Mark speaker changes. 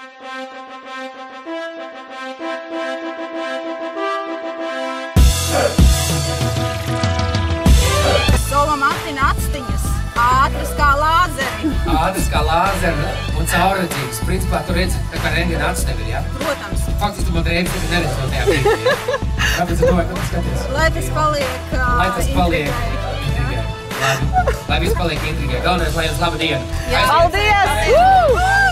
Speaker 1: Sova matina acstiņas, ātras kā lāzeri.
Speaker 2: Ātras kā lāzeri un caurredzīgas. Principā tu redzi, tā kā rentgena acis tev ir, ja?
Speaker 1: Protams.
Speaker 2: Faktiski tu man rēdzi, ka neredzi no tajā brīdī, ja? Kāpēc tu domāji, ka tu skaties?
Speaker 1: Lai tas paliek
Speaker 2: intrigai. Labi. Lai viss paliek intrigai. Galvenais, lai jums laba diena.
Speaker 1: Jā.
Speaker 3: Paldies!